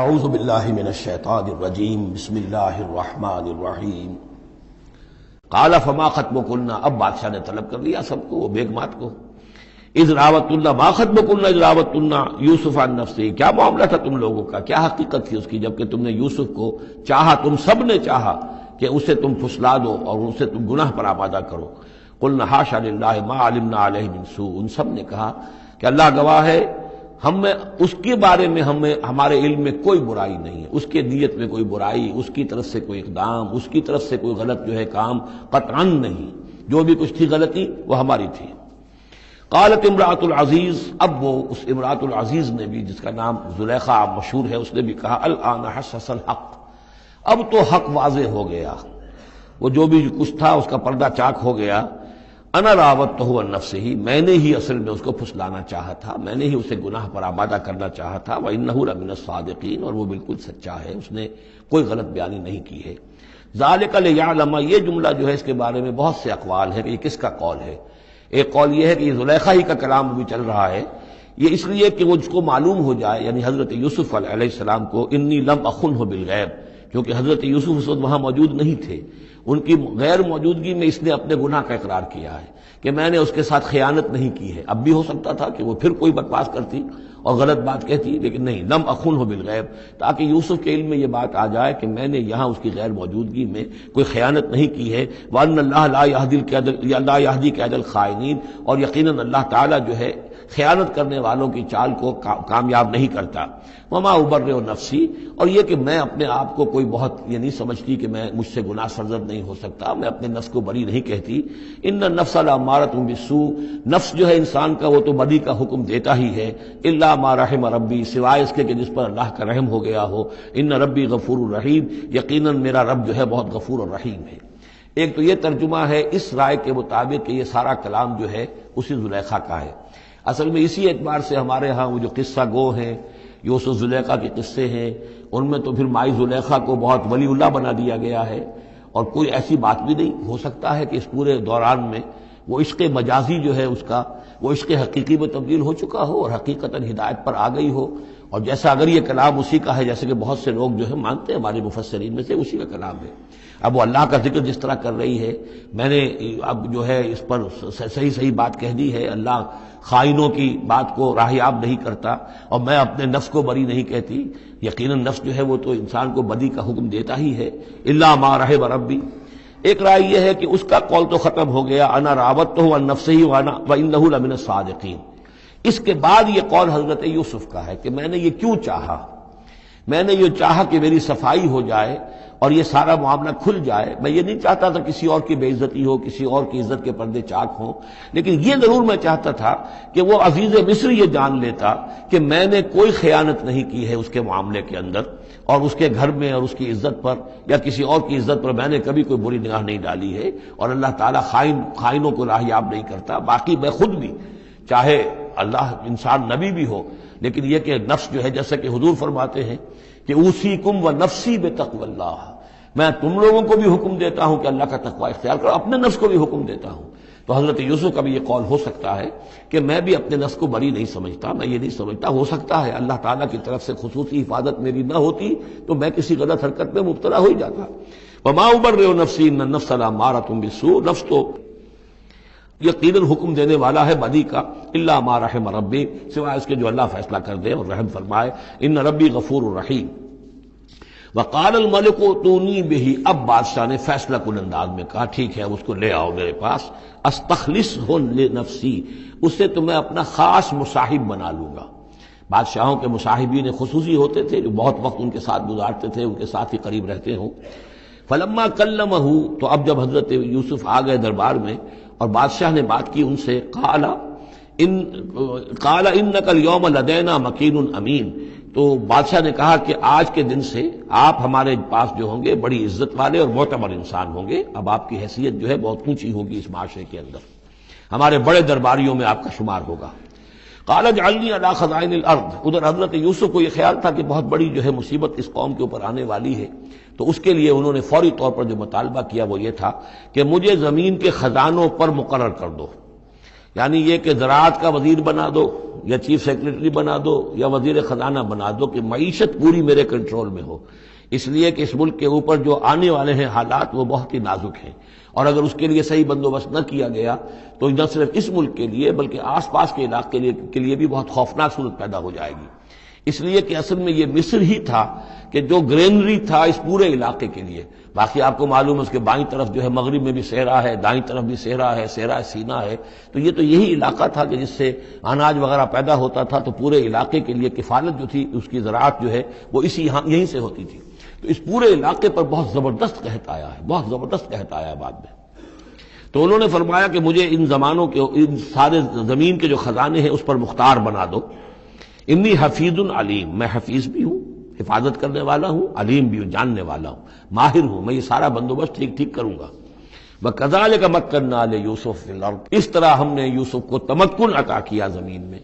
اعوذ باللہ من الشیطان الرجیم بسم اللہ الرحمن الرحیم قال فما خطبکن، اب بادشاہ نے طلب کر لیا سب کو، وہ بیگمات کو، اذ راوتن ما خطبکن اذ راوتن یوسف عن نفسہ، کیا معاملہ تھا تم لوگوں کا، کیا حقیقت تھی اس کی جبکہ تم نے یوسف کو چاہا، تم سب نے چاہا کہ اسے تم پھسلا دو اور اسے تم گناہ پر آمادہ کرو۔ قلنا حاشا للہ ما علمنا علیہ من سوء، ان سب نے کہا کہ اللہ گواہ ہے ہمیں اس کے بارے میں ہمارے علم میں کوئی برائی نہیں ہے، اس کے نیت میں کوئی برائی، اس کی طرف سے کوئی اقدام، اس کی طرف سے کوئی غلط جو ہے کام قطعاً نہیں، جو بھی کچھ تھی غلطی وہ ہماری تھی۔ قالت امرأۃ العزیز، اب وہ اس امرأۃ العزیز نے بھی، جس کا نام زلیخا مشہور ہے، اس نے بھی کہا الآن حسس الحق، اب تو حق واضح ہو گیا، وہ جو بھی کچھ تھا اس کا پردہ چاک ہو گیا۔ انا راوتہ عن نفسہ، میں نے ہی اصل میں اس کو پھسلانا چاہا تھا، میں نے ہی اسے گناہ پر آمادہ کرنا چاہا تھا، وانہ لمن الصادقین، اور وہ بالکل سچا ہے، اس نے کوئی غلط بیانی نہیں کی ہے۔ ذالک لیعلم، یہ جملہ جو ہے اس کے بارے میں بہت سے اقوال ہیں کہ یہ کس کا قول ہے۔ ایک قول یہ ہے کہ یہ زلیخا ہی کا کلام ابھی چل رہا ہے، یہ اس لیے کہ وہ اس کو معلوم ہو جائے، یعنی حضرت یوسف علیہ السلام کو، انی لم اخنہ بالغیب، کیونکہ حضرت یوسف اس وقت وہاں موجود نہیں تھے، ان کی غیر موجودگی میں اس نے اپنے گناہ کا اقرار کیا ہے کہ میں نے اس کے ساتھ خیانت نہیں کی ہے۔ اب بھی ہو سکتا تھا کہ وہ پھر کوئی بکواس کرتی اور غلط بات کہتی، لیکن نہیں، لم اخنہ بالغیب، تاکہ یوسف کے علم میں یہ بات آ جائے کہ میں نے یہاں اس کی غیر موجودگی میں کوئی خیانت نہیں کی ہے۔ وان اللہ لا یہدی کید الخائنین، اور یقیناً اللہ تعالیٰ جو ہے خیانت کرنے والوں کی چال کو کامیاب نہیں کرتا۔ وما ابرئ نفسی، اور یہ کہ میں اپنے آپ کو کوئی بہت یہ نہیں سمجھتی کہ میں مجھ سے گناہ سرزد نہیں ہو سکتا، میں اپنے نفس کو بری نہیں کہتی۔ ان النفس لامارۃ بالسوء، نفس جو ہے انسان کا وہ تو بدی کا حکم دیتا ہی ہے، الا ما رحم ربی، سوائے اس کے کہ جس پر اللہ کا رحم ہو گیا ہو۔ ان ربی غفور الرحیم، یقیناً میرا رب جو ہے بہت غفور اور رحیم ہے۔ ایک تو یہ ترجمہ ہے اس رائے کے مطابق کہ یہ سارا کلام جو ہے اسی زلیخا کا ہے۔ اصل میں اسی اعتبار سے ہمارے ہاں وہ جو قصہ گو ہیں، یوسف زلیخا کے قصے ہیں، ان میں تو پھر مائی زلیخا کو بہت ولی اللہ بنا دیا گیا ہے، اور کوئی ایسی بات بھی نہیں ہو سکتا ہے کہ اس پورے دوران میں وہ عشق مجازی جو ہے اس کا، وہ عشق حقیقی میں تبدیل ہو چکا ہو اور حقیقتاً ہدایت پر آ گئی ہو، اور جیسا اگر یہ کلام اسی کا ہے، جیسے کہ بہت سے لوگ جو ہے مانتے ہیں ہمارے مفسرین میں سے، اسی کا کلام ہے۔ اب وہ اللہ کا ذکر جس طرح کر رہی ہے، میں نے اب جو ہے اس پر صحیح بات کہہ دی ہے، اللہ خائنوں کی بات کو راہیاب نہیں کرتا، اور میں اپنے نفس کو بری نہیں کہتی، یقیناً نفس جو ہے وہ تو انسان کو بدی کا حکم دیتا ہی ہے، الا ما رحم ربی۔ ایک رائے یہ ہے کہ اس کا قول تو ختم ہو گیا، انا راوتہ عن نفسہ وانہ لمن الصادقین۔ اس کے بعد یہ قول حضرت یوسف کا ہے کہ میں نے یہ کیوں چاہا، میں نے یہ چاہا کہ میری صفائی ہو جائے اور یہ سارا معاملہ کھل جائے۔ میں یہ نہیں چاہتا تھا کسی اور کی بے عزتی ہو، کسی اور کی عزت کے پردے چاک ہوں، لیکن یہ ضرور میں چاہتا تھا کہ وہ عزیز مصر یہ جان لیتا کہ میں نے کوئی خیانت نہیں کی ہے اس کے معاملے کے اندر، اور اس کے گھر میں اور اس کی عزت پر یا کسی اور کی عزت پر میں نے کبھی کوئی بری نگاہ نہیں ڈالی ہے، اور اللہ تعالیٰ خائنوں کو راہیاب نہیں کرتا۔ باقی میں خود بھی، چاہے اللہ انسان نبی بھی ہو، لیکن یہ کہ نفس جو ہے، جیسا کہ حضور فرماتے ہیں کہ اوصیکم و نفسی بتقوی اللہ، میں تم لوگوں کو بھی حکم دیتا ہوں کہ اللہ کا تقوی اختیار کرو، اپنے نفس کو بھی حکم دیتا ہوں۔ تو حضرت یوسف کا بھی یہ قول ہو سکتا ہے کہ میں بھی اپنے نفس کو بری نہیں سمجھتا، میں یہ نہیں سمجھتا، ہو سکتا ہے اللہ تعالیٰ کی طرف سے خصوصی حفاظت میری نہ ہوتی تو میں کسی غلط حرکت میں مبتلا ہو ہی جاتا۔ وما ابرئ نفسی ان النفس لامارۃ بالسوء، نفس تو یقیناً حکم دینے والا ہے بدی کا، الا ما رحم ربی، سوائے اس کے جو اللہ فیصلہ کر دے اور رحم فرمائے۔ ان ربی غفور الرحیم۔ وقال الملک ائتونی بہ، اب بادشاہ نے فیصلہ کن انداز میں کہا ٹھیک ہے اب اس کو لے آؤ میرے پاس، استخلصہ لنفسی، اسے تو میں اپنا خاص مصاحب بنا لوں گا۔ بادشاہوں کے مصاحبین خصوصی ہوتے تھے جو بہت وقت ان کے ساتھ گزارتے تھے، ان کے ساتھ ہی قریب رہتے ہوں۔ فلما کلمہ، تو اب جب حضرت یوسف آ گئے دربار میں اور بادشاہ نے بات کی ان سے، قال انک اليوم لدینا مکین امین، تو بادشاہ نے کہا کہ آج کے دن سے آپ ہمارے پاس جو ہوں گے بڑی عزت والے اور معتبر انسان ہوں گے، اب آپ کی حیثیت جو ہے بہت اونچی ہوگی اس معاشرے کے اندر، ہمارے بڑے درباریوں میں آپ کا شمار ہوگا۔ قال اجعلنی علی خزائن الارض، ادھر حضرت یوسف کو یہ خیال تھا کہ بہت بڑی جو ہے مصیبت اس قوم کے اوپر آنے والی ہے، تو اس کے لیے انہوں نے فوری طور پر جو مطالبہ کیا وہ یہ تھا کہ مجھے زمین کے خزانوں پر مقرر کر دو، یعنی یہ کہ زراعت کا وزیر بنا دو یا چیف سیکرٹری بنا دو یا وزیر خزانہ بنا دو کہ معیشت پوری میرے کنٹرول میں ہو، اس لیے کہ اس ملک کے اوپر جو آنے والے ہیں حالات وہ بہت ہی نازک ہیں، اور اگر اس کے لیے صحیح بندوبست نہ کیا گیا تو نہ صرف اس ملک کے لیے بلکہ آس پاس کے علاقے کے لیے بھی بہت خوفناک صورت پیدا ہو جائے گی۔ اس لیے کہ اصل میں یہ مصر ہی تھا کہ جو گرینری تھا اس پورے علاقے کے لیے۔ باقی آپ کو معلوم ہے اس کے بائیں طرف جو ہے مغرب میں بھی صحرا ہے، دائیں طرف بھی صحرا ہے، صحرا سینا ہے، تو یہ تو یہی علاقہ تھا کہ جس سے اناج وغیرہ پیدا ہوتا تھا، تو پورے علاقے کے لیے کفالت جو تھی اس کی زراعت جو ہے وہ یہیں سے ہوتی تھی۔ تو اس پورے علاقے پر بہت زبردست قحط آیا ہے، بہت زبردست قحط آیا ہے بعد میں۔ تو انہوں نے فرمایا کہ مجھے ان زمانوں کے ان سارے زمین کے جو خزانے ہیں اس پر مختار بنا دو۔ انی حفیظ علیم، میں حفیظ بھی ہوں، حفاظت کرنے والا ہوں، علیم بھی ہوں، جاننے والا ہوں، ماہر ہوں، میں یہ سارا بندوبست ٹھیک کروں گا۔ وَكَذَلِكَ مَكَّنَّا لِيُوسُفَ فِي الْأَرْضِ، اس طرح ہم نے یوسف کو تمکن عطا کیا زمین میں۔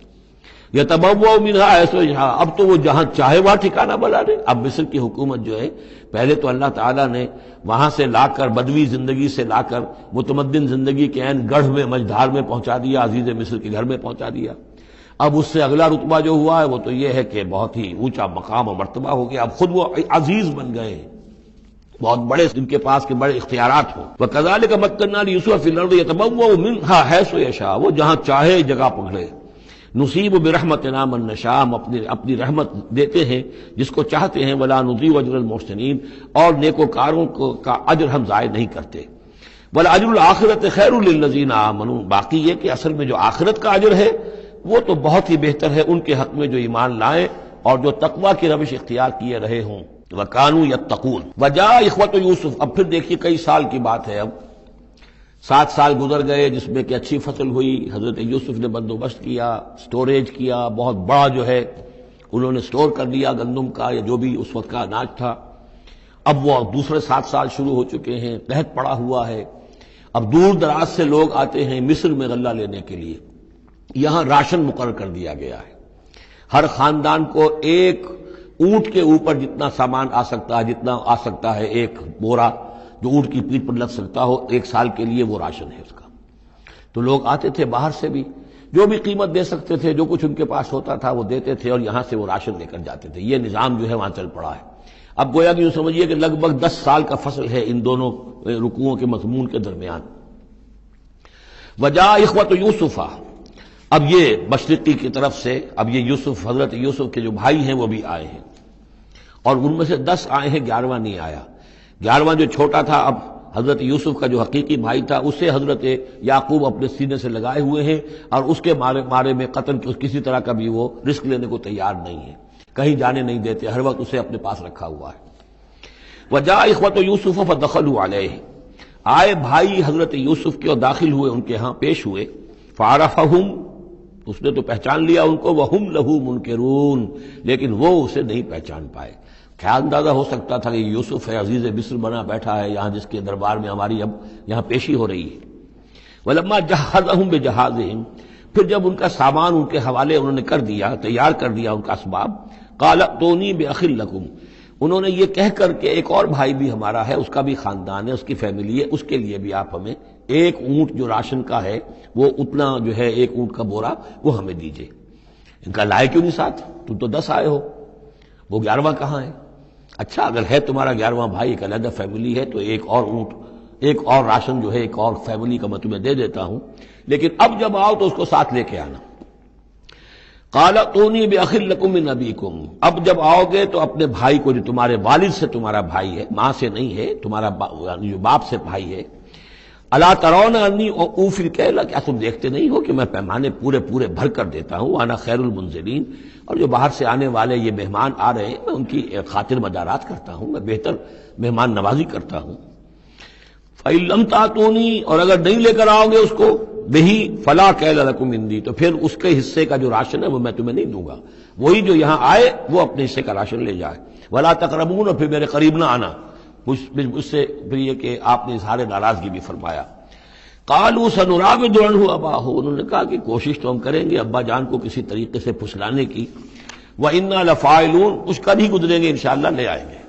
يَتَبَوَّأُ مِنْهَا حَيْثُ يَشَاءُ، اب تو وہ جہاں چاہے وہاں ٹھکانہ بنا لے۔ اب مصر کی حکومت جو ہے پہلے تو اللہ تعالیٰ نے وہاں سے لا کر بدوی زندگی سے لا کر متمدن زندگی کے عین گڑھ میں مجدھار میں پہنچا دیا، عزیز مصر کے گھر میں پہنچا دیا۔ اب اس سے اگلا رتبہ جو ہوا ہے وہ تو یہ ہے کہ بہت ہی اونچا مقام اور مرتبہ ہو گیا، اب خود وہ عزیز بن گئے ہیں، بہت بڑے ان کے پاس کے بڑے اختیارات ہوں۔ وَكَذَلِكَ مَكَّنَّا لِيُوسُفَ فِي الْأَرْضِ يَتَبَوَّأُ مِنْهَا حَيْثُ يَشَاءُ، وہ جہاں چاہے جگہ پکڑے۔ نصیب برحمتنا من نشاء، ہم اپنی رحمت دیتے ہیں جس کو چاہتے ہیں، ولا نضيع اجر المحسنین، اور نیکوکاروں کا اجر ہم ضائع نہیں کرتے۔ وَلَأَجْرُ الْآخِرَةِ خَيْرٌ لِلَّذِينَ آمَنُوا، باقی یہ کہ اصل میں جو آخرت کا اجر ہے وہ تو بہت ہی بہتر ہے ان کے حق میں جو ایمان لائیں اور جو تقوی کی روش اختیار کیے رہے ہوں۔ وَكَانُوا يَتَّقُونَ۔ وَجَاءَ إِخْوَةُ یوسف، اب پھر دیکھیے کئی سال کی بات ہے، اب 7 سال گزر گئے جس میں کہ اچھی فصل ہوئی، حضرت یوسف نے بندوبست کیا، سٹوریج کیا، بہت بڑا جو ہے انہوں نے سٹور کر لیا گندم کا یا جو بھی اس وقت کا اناج تھا۔ اب وہ دوسرے 7 سال شروع ہو چکے ہیں، قحط پڑا ہوا ہے، اب دور دراز سے لوگ آتے ہیں مصر میں غلہ لینے کے لیے۔ یہاں راشن مقرر کر دیا گیا ہے، ہر خاندان کو ایک اونٹ کے اوپر جتنا سامان آ سکتا ہے، جتنا آ سکتا ہے ایک بورا جو اونٹ کی پیٹھ پر لگ سکتا ہو، 1 سال کے لیے وہ راشن ہے اس کا۔ تو لوگ آتے تھے باہر سے بھی، جو بھی قیمت دے سکتے تھے، جو کچھ ان کے پاس ہوتا تھا وہ دیتے تھے اور یہاں سے وہ راشن لے کر جاتے تھے۔ یہ نظام جو ہے وہاں چل پڑا ہے۔ اب گویا کہ یوں سمجھیے کہ لگ بھگ 10 سال کا فصل ہے ان دونوں رکوعوں کے مضمون کے درمیان۔ وجاء اخوۃ یوسف، اب یہ مشرقی کی طرف سے اب یہ یوسف، حضرت یوسف کے جو بھائی ہیں وہ بھی آئے ہیں، اور ان میں سے 10 آئے ہیں، 11واں نہیں آیا۔ 11واں جو چھوٹا تھا، اب حضرت یوسف کا جو حقیقی بھائی تھا اسے حضرت یعقوب اپنے سینے سے لگائے ہوئے ہیں، اور اس کے مارے میں قتل کسی طرح کا بھی وہ رسک لینے کو تیار نہیں ہے، کہیں جانے نہیں دیتے، ہر وقت اسے اپنے پاس رکھا ہوا ہے۔ وجاء اخوۃ یوسف فدخلوا علیہ، آئے بھائی حضرت یوسف کے اور داخل ہوئے ان کے ہاں، پیش ہوئے۔ فعرفہم، اس نے تو پہچان لیا ان کو، وہم لہ منکرون، لیکن وہ اسے نہیں پہچان پائے۔ کیا اندازہ ہو سکتا تھا کہ یوسف ہے، عزیز مصر بنا بیٹھا ہے یہاں، جس کے دربار میں ہماری اب یہاں پیشی ہو رہی ہے۔ ولما جہزہم بجہازہم، پھر جب ان کا سامان ان کے حوالے انہوں نے کر دیا، تیار کر دیا ان کا اسباب، قال ائتونی باخ لکم، انہوں نے یہ کہہ کر کہ ایک اور بھائی بھی ہمارا ہے، اس کا بھی خاندان ہے، اس کی فیملی ہے، اس کے لیے بھی آپ ہمیں 1 اونٹ جو راشن کا ہے وہ اتنا جو ہے 1 اونٹ کا بورا وہ ہمیں دیجئے۔ ان کا لائے کیوں نہیں ساتھ؟ تم تو 10 آئے ہو، وہ 11واں کہاں ہے؟ اچھا اگر ہے تمہارا 11واں بھائی، ایک علیحدہ فیملی ہے، تو 1 اور اونٹ، 1 اور راشن جو ہے 1 اور فیملی کا میں تمہیں دے دیتا ہوں، لیکن اب جب آؤ تو اس کو ساتھ لے کے آنا۔ قال ائتونی باخ لکم من ابیکم، اب جب آؤ گے تو اپنے بھائی کو جو تمہارے والد سے تمہارا بھائی ہے، ماں سے نہیں ہے، تمہارا جو باپ سے بھائی ہے، الا ترون انی اوفی الکیل، کیا تم دیکھتے نہیں ہو کہ میں پیمانے پورے بھر کر دیتا ہوں، وانا خیر المنزلین، اور جو باہر سے آنے والے یہ مہمان آ رہے ہیں میں ان کی خاطر مدارات کرتا ہوں، میں بہتر مہمان نوازی کرتا ہوں۔ فإن لم تأتونی، اور اگر نہیں لے کر آؤ گے اس کو، بہی فلا کیل لکم عندی، تو پھر اس کے حصے کا جو راشن ہے وہ میں تمہیں نہیں دوں گا، وہی جو یہاں آئے وہ اپنے حصے کا راشن لے جائے۔ ولا تقربون، اور پھر میرے قریب نہ آنا، اس سے پھر یہ کہ آپ نے اظہار ناراضگی بھی فرمایا۔ قالوا سنراود عنہ اباہ، انہوں نے کہا کہ کوشش تو ہم کریں گے ابا جان کو کسی طریقے سے پھسلانے کی، وإنا لفاعلون، کچھ کر ہی گزریں گے انشاءاللہ، لے آئیں گے۔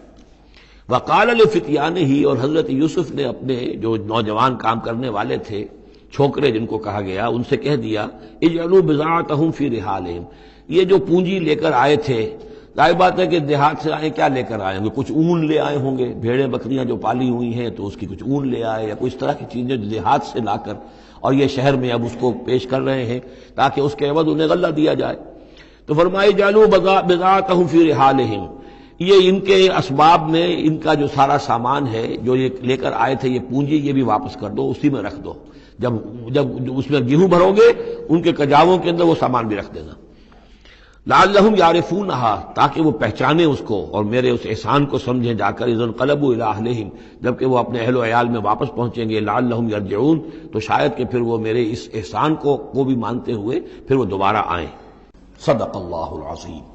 وقال لفتیانہ، اور حضرت یوسف نے اپنے جو نوجوان کام کرنے والے تھے چھوکرے جن کو کہا گیا ان سے کہہ دیا اجعلوا بضاعتهم فی رحالہم، یہ جو پونجی لے کر آئے تھے، ظاہر بات ہے کہ دیہات سے آئے کیا لے کر آئے ہوں گے، کچھ اون لے آئے ہوں گے، بھیڑیں بکریاں جو پالی ہوئی ہیں تو اس کی کچھ اون لے آئے، یا کوئی اس طرح کی چیزیں جو دیہات سے لا کر اور یہ شہر میں اب اس کو پیش کر رہے ہیں تاکہ اس کے عوض انہیں غلہ دیا جائے۔ تو فرمایا اجعلوا بضاعتهم فی رحالہم، یہ ان کے اسباب میں ان کا جو سارا سامان ہے جو یہ لے کر آئے تھے، یہ پونجی، یہ بھی واپس کر دو، اسی میں رکھ دو، جب اس میں گیہوں بھرو گے ان کے کجاووں کے اندر وہ سامان بھی رکھ دینا، لعلہم یعرفونہا، تاکہ وہ پہچانیں اس کو اور میرے اس احسان کو سمجھیں جا کر، اذا انقلبوا الی اہلہم، جبکہ وہ اپنے اہل و عیال میں واپس پہنچیں گے، لعلہم یرجعون، تو شاید کہ پھر وہ میرے اس احسان کو بھی مانتے ہوئے پھر وہ دوبارہ آئیں۔ صدق اللہ العظیم۔